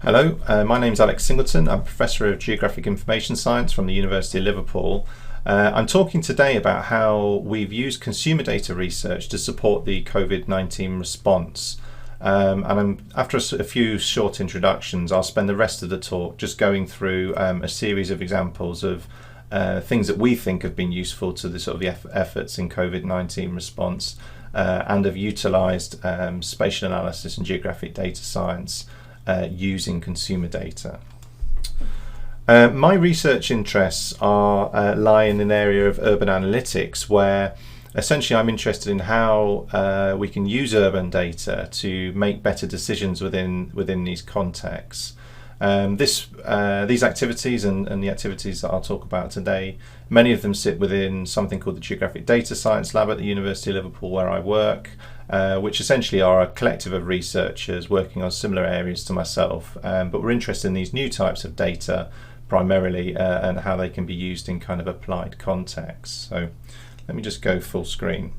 Hello, my name's Alex Singleton. I'm Professor of Geographic Information Science from the University of Liverpool. I'm talking today about how we've used consumer data research to support the COVID-19 response. After a few short introductions, I'll spend the rest of the talk just going through a series of examples of things that we think have been useful to the sort of efforts in COVID-19 response and have utilised spatial analysis and geographic data science using consumer data. My research interests lie in an area of urban analytics, where essentially I'm interested in how we can use urban data to make better decisions within these contexts. These activities and the activities that I'll talk about today, many of them sit within something called the Geographic Data Science Lab at the University of Liverpool, where I work, which essentially are a collective of researchers working on similar areas to myself, but we're interested in these new types of data primarily and how they can be used in kind of applied contexts. So let me just go full screen.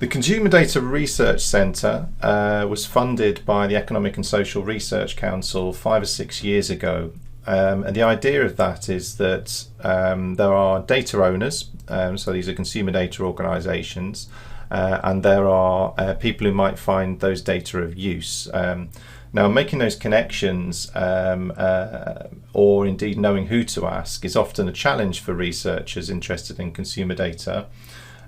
The Consumer Data Research Centre was funded by the Economic and Social Research Council 5 or 6 years ago. And the idea of that is that there are data owners, so these are consumer data organisations, and there are people who might find those data of use. Now, making those connections or indeed knowing who to ask is often a challenge for researchers interested in consumer data.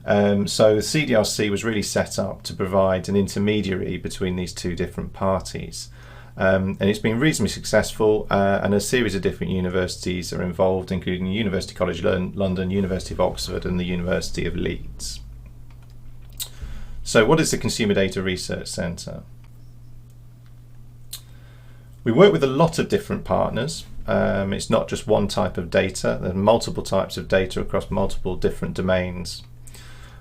So the CDRC was really set up to provide an intermediary between these two different parties. And it's been reasonably successful, and a series of different universities are involved, including University College London, University of Oxford and the University of Leeds. So what is the Consumer Data Research Centre? We work with a lot of different partners. It's not just one type of data, there are multiple types of data across multiple different domains.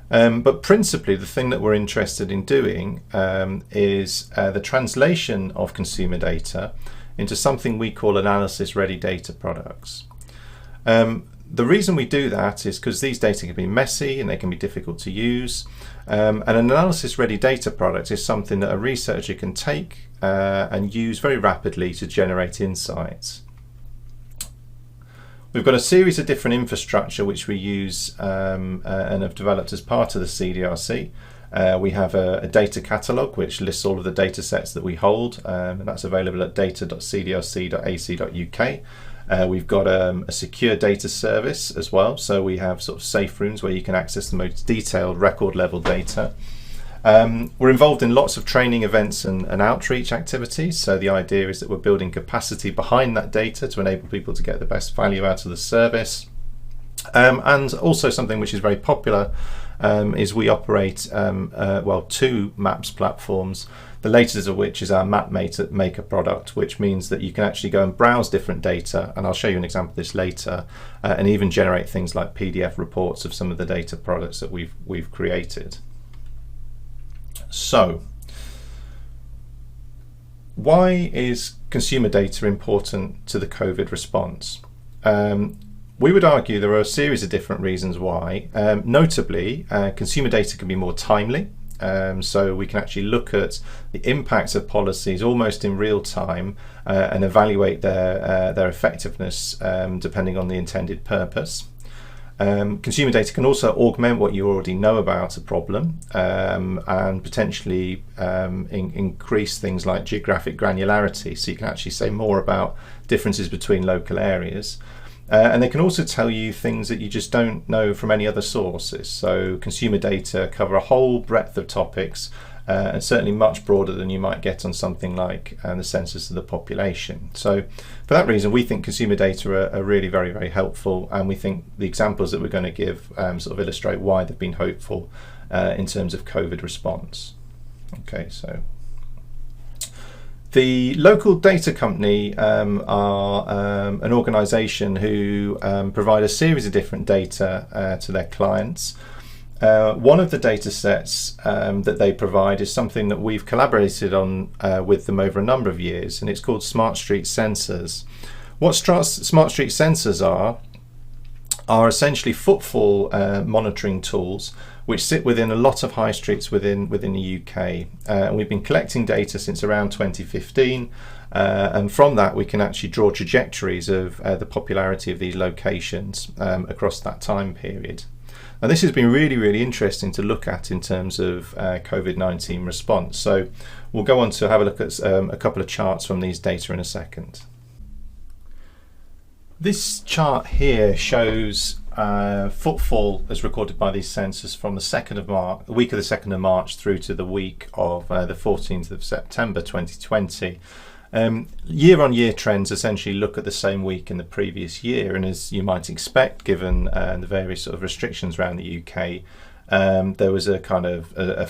But principally the thing that we're interested in doing is the translation of consumer data into something we call analysis-ready data products. The reason we do that is because these data can be messy and they can be difficult to use. And an analysis-ready data product is something that a researcher can take and use very rapidly to generate insights. We've got a series of different infrastructure which we use and have developed as part of the CDRC. We have a data catalogue which lists all of the data sets that we hold, and that's available at data.cdrc.ac.uk. We've got a secure data service as well, so we have sort of safe rooms where you can access the most detailed record level data. We're involved in lots of training events and outreach activities, so the idea is that we're building capacity behind that data to enable people to get the best value out of the service. And also something which is very popular is we operate two maps platforms, the latest of which is our Map Maker product, which means that you can actually go and browse different data, and I'll show you an example of this later, and even generate things like PDF reports of some of the data products that we've created. So, why is consumer data important to the COVID response? We would argue there are a series of different reasons why. Notably, consumer data can be more timely, so we can actually look at the impacts of policies almost in real time and evaluate their effectiveness depending on the intended purpose. Consumer data can also augment what you already know about a problem and potentially increase things like geographic granularity, so you can actually say more about differences between local areas. And they can also tell you things that you just don't know from any other sources. So consumer data cover a whole breadth of topics, and certainly much broader than you might get on something like the census of the population. So for that reason, we think consumer data are really very, very helpful, and we think the examples that we're going to give sort of illustrate why they've been hopeful in terms of COVID response. Okay, so the local data company are an organisation who provide a series of different data to their clients. One of the data sets that they provide is something that we've collaborated on with them over a number of years, and it's called Smart Street Sensors. What Smart Street Sensors are essentially footfall monitoring tools which sit within a lot of high streets within the UK. And we've been collecting data since around 2015, and from that we can actually draw trajectories of the popularity of these locations across that time period. And this has been really, really interesting to look at in terms of COVID-19 response. So we'll go on to have a look at a couple of charts from these data in a second. This chart here shows footfall as recorded by these sensors from the week of the 2nd of March through to the week of the 14th of September 2020. Year-on-year trends essentially look at the same week in the previous year, and as you might expect, given the various sort of restrictions around the UK, there was a kind of a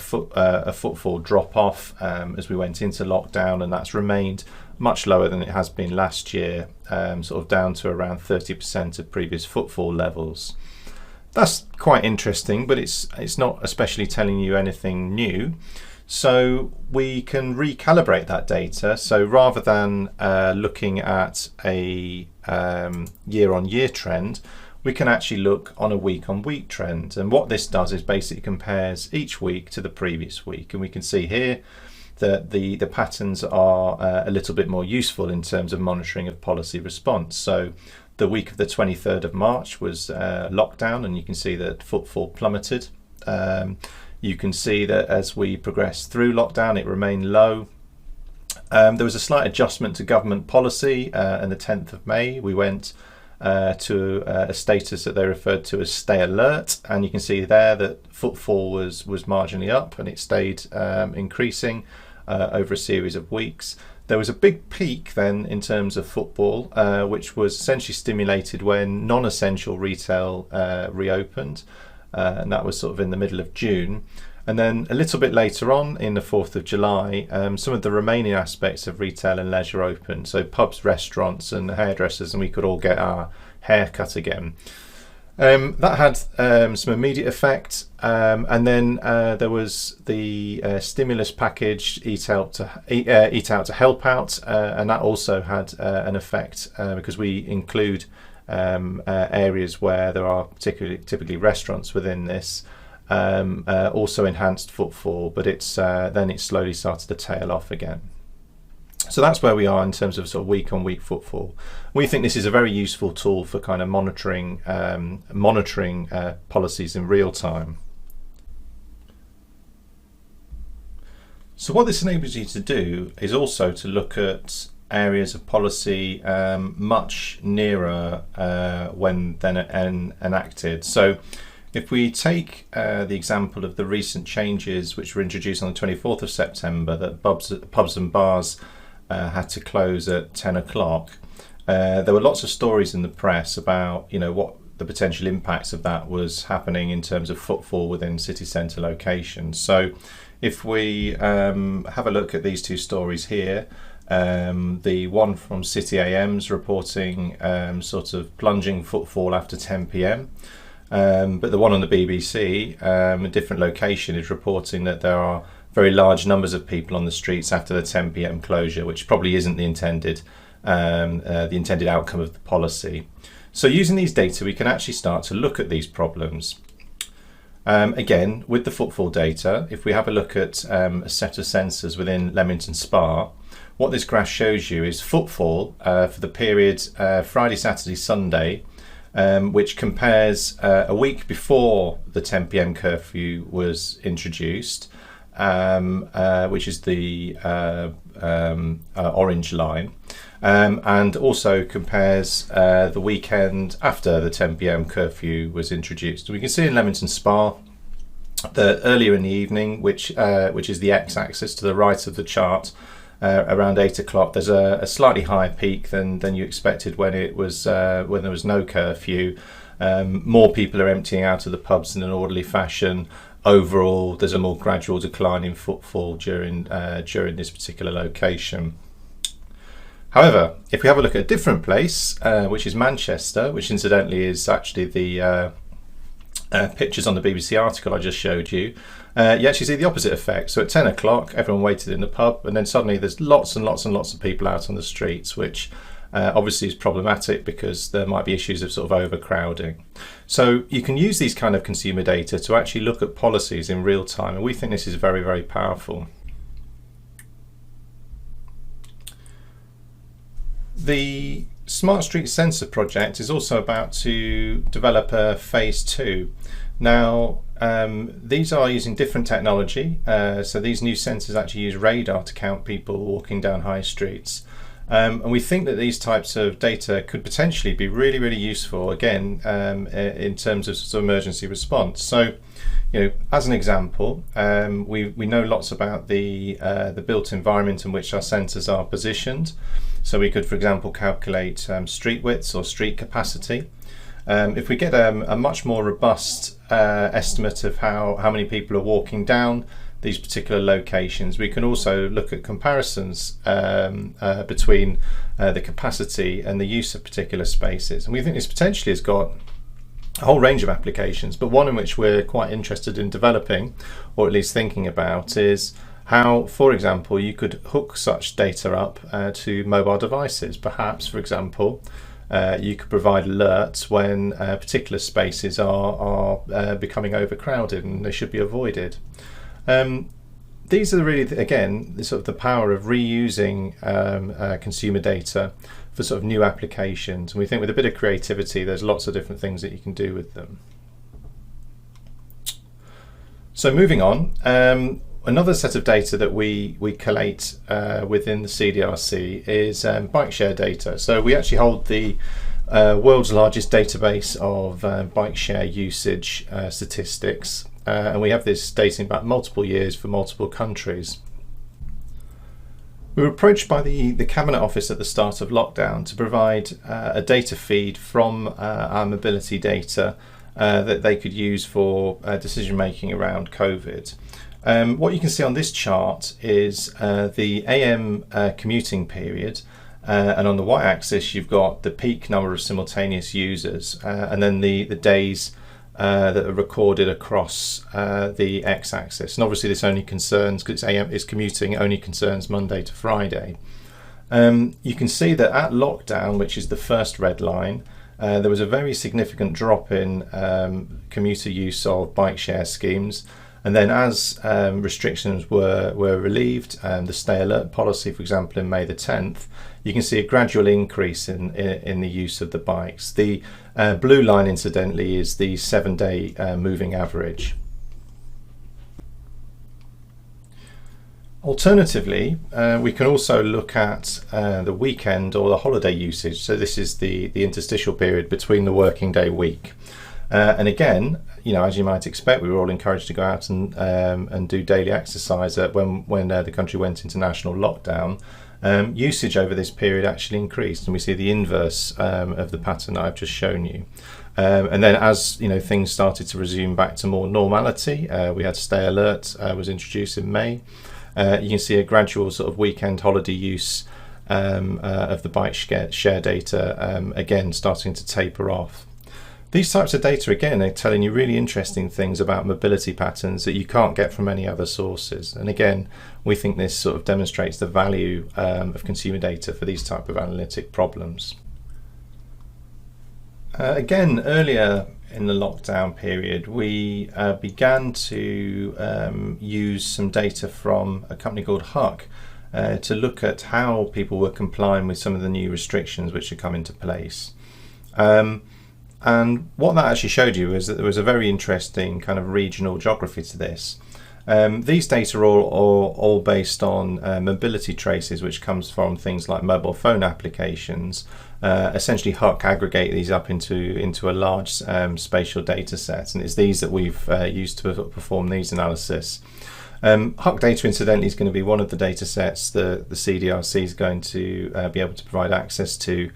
footfall drop-off as we went into lockdown, and that's remained much lower than it has been last year, sort of down to around 30% of previous footfall levels. That's quite interesting, but it's not especially telling you anything new. So we can recalibrate that data. So rather than looking at a year-on-year trend, we can actually look on a week-on-week trend. And what this does is basically compares each week to the previous week. And we can see here that the patterns are a little bit more useful in terms of monitoring of policy response. So the week of the 23rd of March was lockdown, and you can see that footfall plummeted. You can see that as we progressed through lockdown, it remained low. There was a slight adjustment to government policy on the 10th of May. We went to a status that they referred to as stay alert, and you can see there that footfall was marginally up, and it stayed increasing over a series of weeks. There was a big peak then in terms of footfall, which was essentially stimulated when non-essential retail reopened. And that was sort of in the middle of June. And then a little bit later on, in the 4th of July, some of the remaining aspects of retail and leisure opened. So pubs, restaurants and hairdressers, and we could all get our hair cut again. That had some immediate effect. And then there was the stimulus package, Eat Out to Help Out. And that also had an effect because we include areas where there are typically restaurants within this, also enhanced footfall, but then it slowly started to tail off again. So that's where we are in terms of sort of week-on-week footfall. We think this is a very useful tool for kind of monitoring policies in real time. So what this enables you to do is also to look at areas of policy much nearer when then enacted. So if we take the example of the recent changes which were introduced on the 24th of September, that pubs and bars had to close at 10 o'clock, there were lots of stories in the press about what the potential impacts of that was happening in terms of footfall within city centre locations. So if we have a look at these two stories here, the one from City AM's reporting sort of plunging footfall after 10 p.m. But the one on the BBC, a different location, is reporting that there are very large numbers of people on the streets after the 10 p.m. closure, which probably isn't the intended outcome of the policy. So using these data, we can actually start to look at these problems. Again, with the footfall data, if we have a look at a set of sensors within Leamington Spa, what this graph shows you is footfall for the period Friday, Saturday, Sunday, which compares a week before the 10 p.m. curfew was introduced, which is the orange line, and also compares the weekend after the 10 p.m. curfew was introduced. We can see in Leamington Spa that earlier in the evening, which is the x-axis to the right of the chart, around 8 o'clock, there's a slightly higher peak than you expected when there was no curfew. More people are emptying out of the pubs in an orderly fashion. Overall, there's a more gradual decline in footfall during this particular location. However, if we have a look at a different place, which is Manchester, which incidentally is actually the pictures on the BBC article I just showed you, you actually see the opposite effect. So at 10 o'clock, everyone waited in the pub, and then suddenly there's lots and lots and lots of people out on the streets, which obviously is problematic because there might be issues of sort of overcrowding. So you can use these kind of consumer data to actually look at policies in real time, and we think this is very, very powerful. The Smart Street Sensor project is also about to develop a phase 2. Now, these are using different technology, so these new sensors actually use radar to count people walking down high streets. And we think that these types of data could potentially be really, really useful, again, in terms of sort of emergency response. So, as an example, we know lots about the built environment in which our sensors are positioned. So we could, for example, calculate street widths or street capacity. If we get a much more robust estimate of how many people are walking down these particular locations, we can also look at comparisons between the capacity and the use of particular spaces. And we think this potentially has got a whole range of applications, but one in which we're quite interested in developing, or at least thinking about, is how, for example, you could hook such data up to mobile devices. Perhaps, for example, you could provide alerts when particular spaces are becoming overcrowded and they should be avoided. These are really, again, the sort of the power of reusing consumer data for sort of new applications. And we think with a bit of creativity, there's lots of different things that you can do with them. So moving on, another set of data that we collate within the CDRC is bike share data. So we actually hold the world's largest database of bike share usage statistics, and we have this dating back multiple years for multiple countries. We were approached by the Cabinet Office at the start of lockdown to provide a data feed from our mobility data that they could use for decision making around COVID. What you can see on this chart is the AM commuting period, and on the y-axis you've got the peak number of simultaneous users, and then the days that are recorded across the x-axis. And obviously this only concerns, because it's commuting, it only concerns Monday to Friday. You can see that at lockdown, which is the first red line, there was a very significant drop in commuter use of bike share schemes. And then as restrictions were relieved, the stay alert policy, for example, in May the 10th, you can see a gradual increase in the use of the bikes. The blue line, incidentally, is the 7-day moving average. Alternatively, we can also look at the weekend or the holiday usage. So this is the interstitial period between the working day week. And again, as you might expect, we were all encouraged to go out and do daily exercise when the country went into national lockdown. Usage over this period actually increased, and we see the inverse of the pattern that I've just shown you. And then as things started to resume back to more normality, we had Stay Alert was introduced in May. You can see a gradual sort of weekend holiday use of the bike share data again starting to taper off. These types of data, again, are telling you really interesting things about mobility patterns that you can't get from any other sources. And again, we think this sort of demonstrates the value of consumer data for these type of analytic problems. Again, earlier in the lockdown period, we began to use some data from a company called Huck to look at how people were complying with some of the new restrictions which had come into place. And what that actually showed you is that there was a very interesting kind of regional geography to this. These data are all based on mobility traces, which comes from things like mobile phone applications. Essentially, Huck aggregate these up into a large spatial data set, and it's these that we've used to perform these analysis. Huck data, incidentally, is going to be one of the data sets that the CDRC is going to be able to provide access to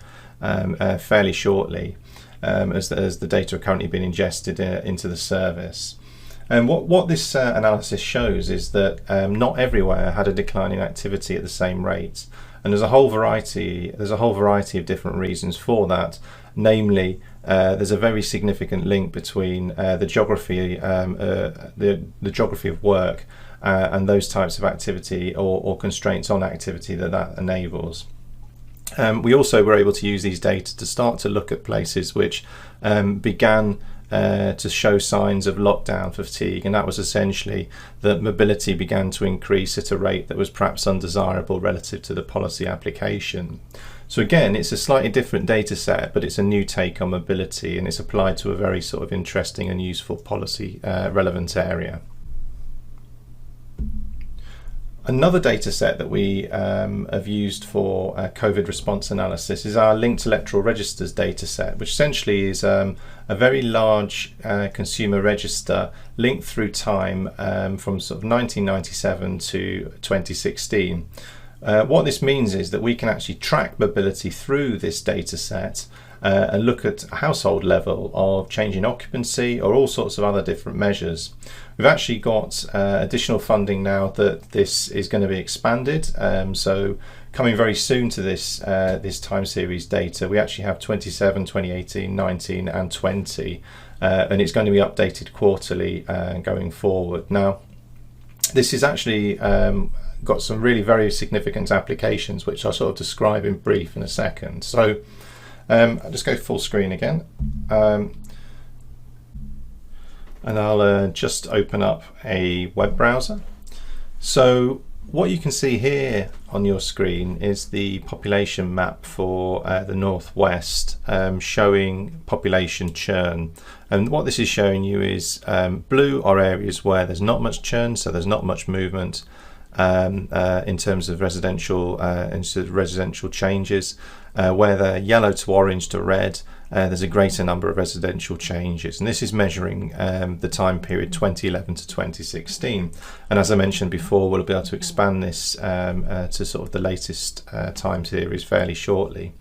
fairly shortly. As the data are currently being ingested into the service. And what this analysis shows is that not everywhere had a decline in activity at the same rate, and there's a whole variety of different reasons for that. Namely, there's a very significant link between the geography of work and those types of activity or constraints on activity that enables. We also were able to use these data to start to look at places which began to show signs of lockdown fatigue, and that was essentially that mobility began to increase at a rate that was perhaps undesirable relative to the policy application. So again, it's a slightly different data set, but it's a new take on mobility, and it's applied to a very sort of interesting and useful policy relevant area. Another data set that we have used for COVID response analysis is our linked electoral registers data set, which essentially is a very large consumer register linked through time from sort of 1997 to 2016. What this means is that we can actually track mobility through this data set and look at a household level of change in occupancy or all sorts of other different measures. We've actually got additional funding now that this is going to be expanded. So coming very soon to this this time series data, we actually have 27, 2018, 19 and 20, and it's going to be updated quarterly going forward. Now, this is actually got some really very significant applications, which I'll sort of describe in brief in a second. So I'll just go full screen again. And I'll just open up a web browser. So what you can see here on your screen is the population map for the Northwest, showing population churn. And what this is showing you is blue are areas where there's not much churn, so there's not much movement in terms of residential changes. Where they're yellow to orange to red, there's a greater number of residential changes, and this is measuring the time period 2011 to 2016. And as I mentioned before, we'll be able to expand this to sort of the latest time series fairly shortly.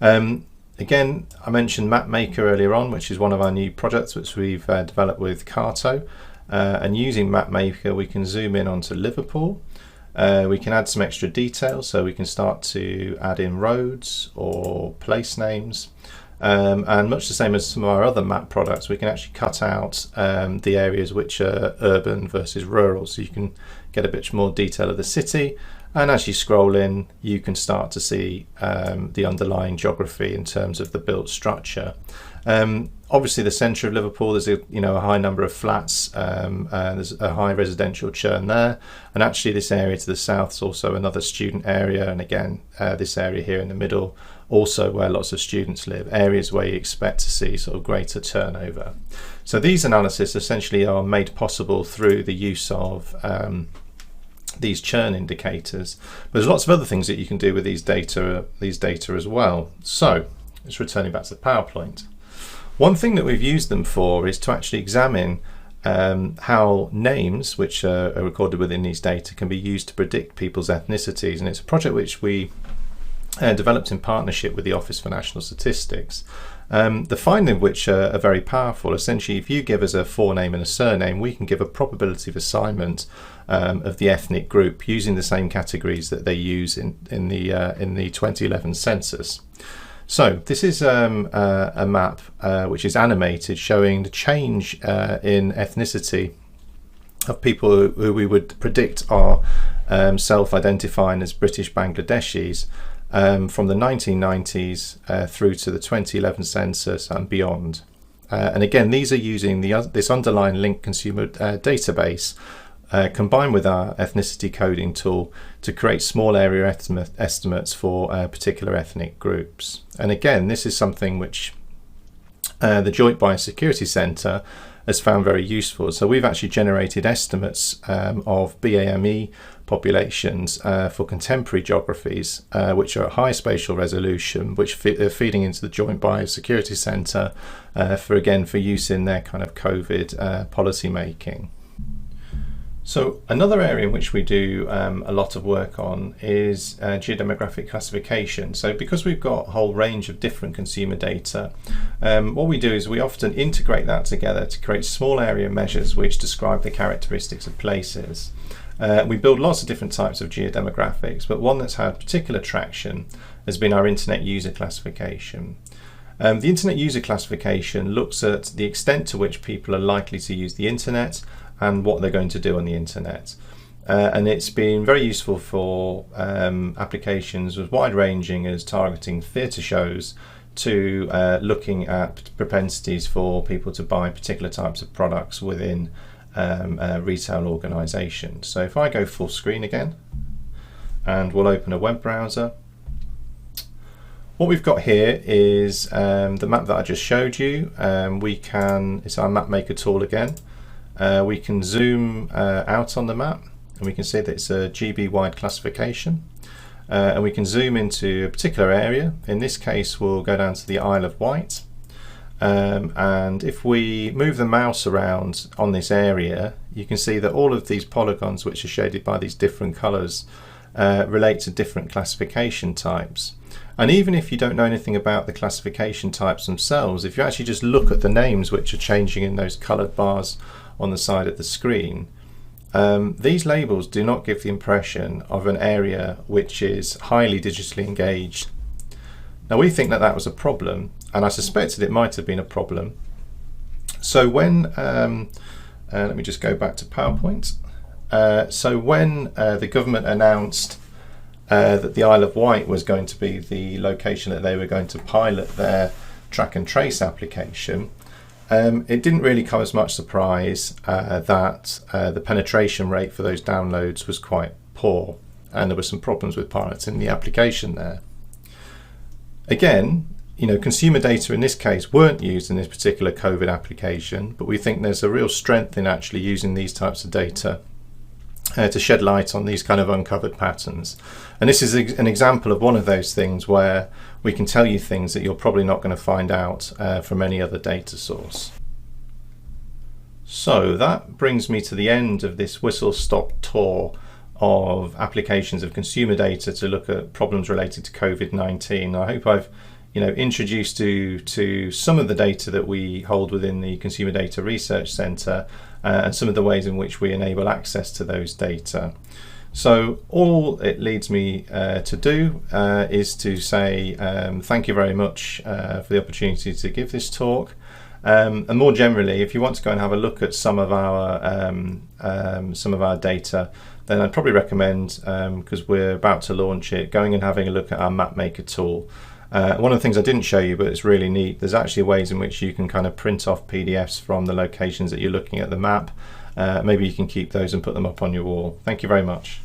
Again, I mentioned MapMaker earlier on, which is one of our new projects which we've developed with CARTO, and using MapMaker we can zoom in onto Liverpool. We can add some extra detail, so we can start to add in roads or place names, and much the same as some of our other map products, we can actually cut out the areas which are urban versus rural, so you can get a bit more detail of the city, and as you scroll in you can start to see the underlying geography in terms of the built structure. Obviously the centre of Liverpool, there's a high number of flats, there's a high residential churn there, and actually this area to the south is also another student area, and again this area here in the middle also where lots of students live, areas where you expect to see sort of greater turnover. So these analyses essentially are made possible through the use of these churn indicators, but there's lots of other things that you can do with these data as well. So it's returning back to the PowerPoint. One thing that we've used them for is to actually examine how names which are recorded within these data can be used to predict people's ethnicities, and it's a project which we developed in partnership with the Office for National Statistics. The finding of which are very powerful. Essentially, if you give us a forename and a surname, we can give a probability of assignment of the ethnic group using the same categories that they use in the 2011 census. So this is a map which is animated, showing the change in ethnicity of people who we would predict are self-identifying as British Bangladeshis from the 1990s through to the 2011 census and beyond. And again, these are using this underlying linked consumer database combined with our ethnicity coding tool to create small area estimates for particular ethnic groups. And again, this is something which the Joint Biosecurity Centre has found very useful. So we've actually generated estimates of BAME populations for contemporary geographies, which are at high spatial resolution, which are feeding into the Joint Biosecurity Centre for use in their kind of COVID policy making. So another area in which we do a lot of work on is geodemographic classification. So because we've got a whole range of different consumer data, what we do is we often integrate that together to create small area measures which describe the characteristics of places. We build lots of different types of geodemographics, but one that's had particular traction has been our internet user classification. The internet user classification looks at the extent to which people are likely to use the internet and what they're going to do on the internet. and it's been very useful for applications as wide-ranging as targeting theatre shows to looking at propensities for people to buy particular types of products within retail organisations. So if I go full screen again, and we'll open a web browser, what we've got here is the map that I just showed you. It's our map maker tool again. We can zoom out on the map, and we can see that it's a GB wide classification. And we can zoom into a particular area. In this case, we'll go down to the Isle of Wight. And if we move the mouse around on this area, you can see that all of these polygons, which are shaded by these different colours, relate to different classification types. And even if you don't know anything about the classification types themselves, if you actually just look at the names which are changing in those coloured bars on the side of the screen, these labels do not give the impression of an area which is highly digitally engaged. Now, we think that that was a problem, and I suspected it might have been a problem. So when, let me just go back to PowerPoint. So when the government announced that the Isle of Wight was going to be the location that they were going to pilot their track and trace application, it didn't really come as much surprise that the penetration rate for those downloads was quite poor, and there were some problems with piloting the application there. Again, consumer data in this case weren't used in this particular COVID application, but we think there's a real strength in actually using these types of data to shed light on these kind of uncovered patterns. And this is an example of one of those things where we can tell you things that you're probably not going to find out from any other data source. So that brings me to the end of this whistle-stop tour of applications of consumer data to look at problems related to COVID-19. I hope I've introduced to some of the data that we hold within the Consumer Data Research Centre and some of the ways in which we enable access to those data. So all it leads me to do is to say thank you very much for the opportunity to give this talk. And more generally, if you want to go and have a look at some of our data, then I'd probably recommend, because we're about to launch it, going and having a look at our map maker tool. One of the things I didn't show you, but it's really neat, there's actually ways in which you can kind of print off PDFs from the locations that you're looking at the map. Maybe you can keep those and put them up on your wall. Thank you very much.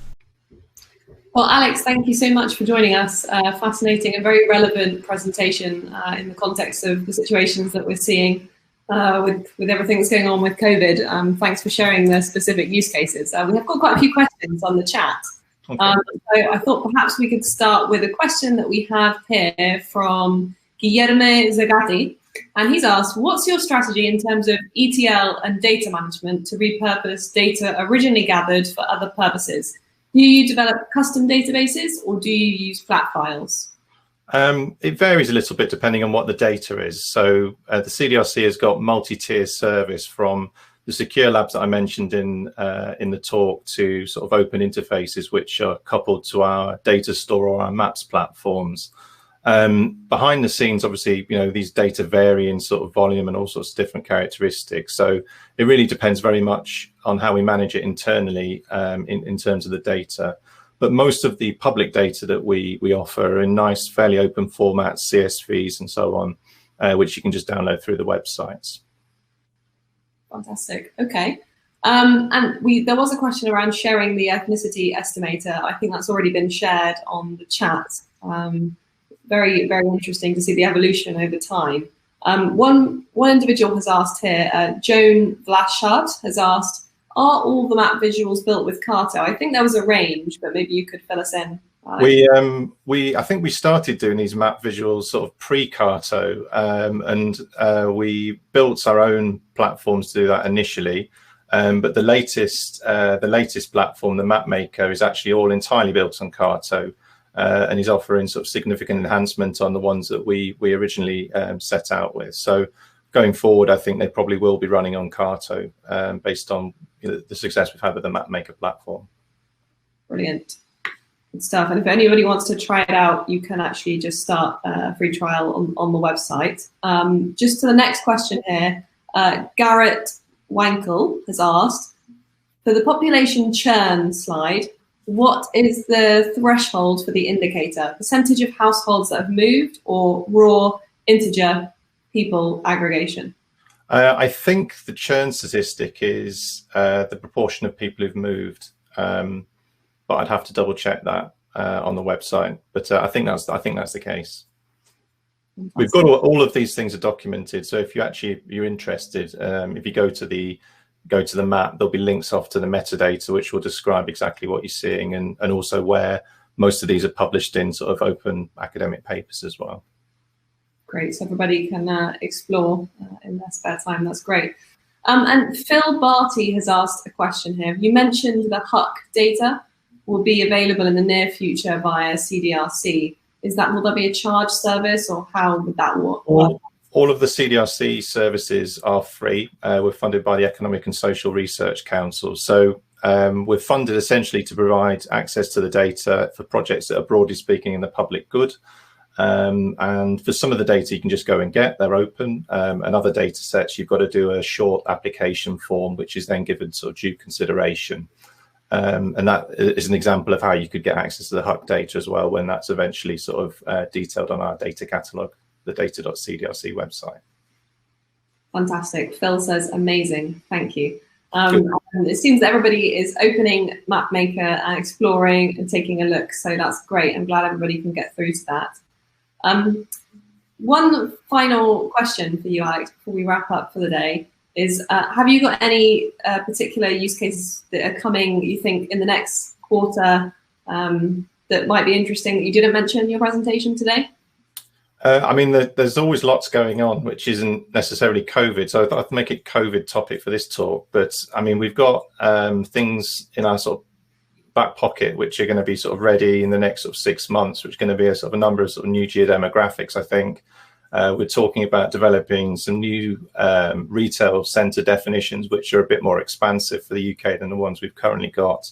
Well, Alex, thank you so much for joining us. Fascinating and very relevant presentation in the context of the situations that we're seeing with everything that's going on with COVID. Thanks for sharing the specific use cases. We have got quite a few questions on the chat. Okay. So I thought perhaps we could start with a question that we have here from Guilherme Zagatti. And he's asked, what's your strategy in terms of ETL and data management to repurpose data originally gathered for other purposes? Do you develop custom databases or do you use flat files? It varies a little bit depending on what the data is. So the CDRC has got multi-tier service from the secure labs that I mentioned in the talk to sort of open interfaces which are coupled to our data store or our maps platforms. Behind the scenes, obviously, these data vary in sort of volume and all sorts of different characteristics. So it really depends very much on how we manage it internally in terms of the data. But most of the public data that we offer are in nice, fairly open formats, CSVs and so on, which you can just download through the websites. Fantastic. Okay. There was a question around sharing the ethnicity estimator. I think that's already been shared on the chat. Very, very interesting to see the evolution over time. One individual has asked here, Joan Vlaschard has asked, are all the map visuals built with CARTO? I think there was a range, but maybe you could fill us in. I think we started doing these map visuals sort of pre-CARTO, and we built our own platforms to do that initially. But the latest platform, the map maker, is actually all entirely built on CARTO. And is offering sort of significant enhancement on the ones that we originally set out with. So going forward, I think they probably will be running on CARTO based on the success we've had with the mapmaker platform. Brilliant. Good stuff. And if anybody wants to try it out, you can actually just start a free trial on the website. Just to the next question here, Garrett Wankel has asked, For the population churn slide, what is the threshold for the indicator? Percentage of households that have moved or raw integer people aggregation? I think the churn statistic is the proportion of people who've moved, but I'd have to double check that on the website. But I think that's the case. Fantastic. We've got all of these things are documented. So if you're interested, if you go to the map, there'll be links off to the metadata, which will describe exactly what you're seeing, and also where most of these are published in sort of open academic papers as well. Great, so everybody can explore in their spare time. That's great. And Phil Barty has asked a question here. You mentioned the HUC data will be available in the near future via CDRC. Will there be a charge service, or how would that work? All of the CDRC services are free. We're funded by the Economic and Social Research Council. So we're funded essentially to provide access to the data for projects that are broadly speaking in the public good. And for some of the data you can just go and get, they're open. And other data sets, you've got to do a short application form, which is then given sort of due consideration. And that is an example of how you could get access to the HUC data as well, when that's eventually sort of detailed on our data catalogue, the data.cdrc website. Fantastic. Phil says, amazing. Thank you. It seems that everybody is opening MapMaker and exploring and taking a look. So that's great. I'm glad everybody can get through to that. One final question for you, Alex, before we wrap up for the day is, have you got any particular use cases that are coming, you think, in the next quarter that might be interesting that you didn't mention in your presentation today? I mean, there's always lots going on, which isn't necessarily COVID. So I thought I'd make it COVID topic for this talk. But I mean, we've got things in our sort of back pocket, which are going to be sort of ready in the next sort of 6 months, which is going to be a sort of a number of sort of new geodemographics, I think. We're talking about developing some new retail centre definitions, which are a bit more expansive for the UK than the ones we've currently got.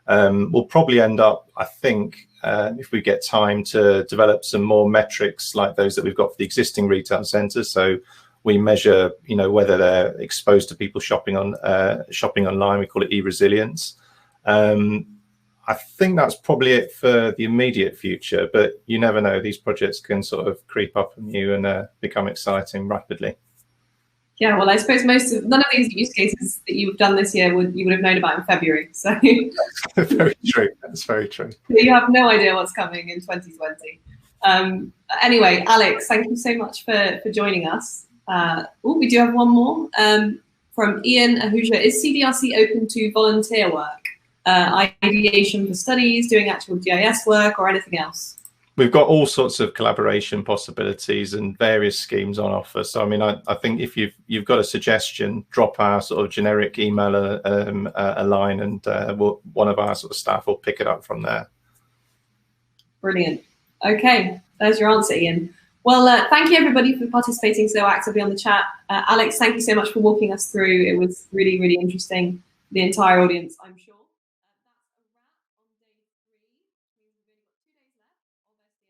We'll probably end up, I think, if we get time, to develop some more metrics like those that we've got for the existing retail centres. So we measure, you know, whether they're exposed to people shopping online. We call it e-resilience. I think that's probably it for the immediate future, but you never know. These projects can sort of creep up on you and become exciting rapidly. Yeah, well, I suppose none of these use cases that you've done this year you would have known about in February. So very true. That's very true. You have no idea what's coming in 2020. Anyway, Alex, thank you so much for joining us. We do have one more from Ian Ahuja. Is CDRC open to volunteer work, ideation for studies, doing actual GIS work, or anything else? We've got all sorts of collaboration possibilities and various schemes on offer. So, I mean, I think if you've got a suggestion, drop our sort of generic email a line, and one of our sort of staff will pick it up from there. Brilliant. Okay, there's your answer, Ian. Well, thank you everybody for participating so actively on the chat. Alex, thank you so much for walking us through. It was really, really interesting. The entire audience, I'm sure.